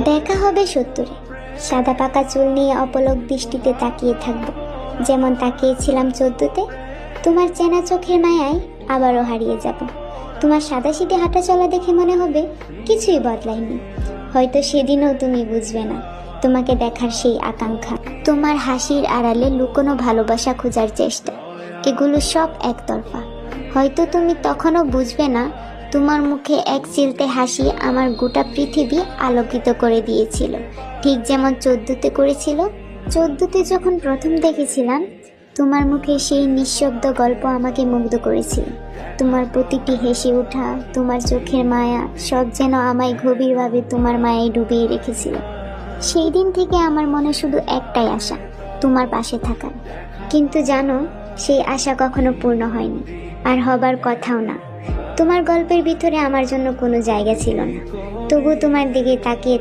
দেখা হবে 70-এ। সাদা পাকা চুল নিয়ে অপলক দৃষ্টিতে তাকিয়ে থাকবো, যেমন তাকিয়েছিলাম 14-তে। তোমার চেনা চোখের মায়ায় আবারও হারিয়ে যাব। তোমার সাদাসিধে হাঁটা চলা দেখে মনে হবে কিছুই বদলায়নি। হয়তো সেদিনও তুমি বুঝবে না তোমাকে দেখার সেই আকাঙ্ক্ষা, তোমার হাসির আড়ালে লুকোনো ভালোবাসা খোঁজার চেষ্টা, এগুলো সব একতরফা। হয়তো তুমি তখনও বুঝবে না তোমার মুখে এক চিলতে হাসি আমার গোটা পৃথিবী আলোকিত করে দিয়েছিল, ঠিক যেমন 14-তে করেছিল। 14-তে যখন প্রথম দেখেছিলাম তোমার মুখে সেই নিঃশব্দ গল্প আমাকে মুগ্ধ করেছিল। তোমার প্রতিটি হেসে ওঠা, তোমার চোখের মায়া, সব যেন আমায় গভীরভাবে তোমার মায়ায় ডুবিয়ে রেখেছিল। সেই দিন থেকে আমার মনে শুধু একটাই আশা, তোমার পাশে থাকার। কিন্তু জানো, সেই আশা কখনো পূর্ণ হয়নি, আর হবার কথাও না। তোমার গল্পের ভিতরে আমার জন্য কোনো জায়গা ছিল না, তবু তোমার দিকে তাকিয়ে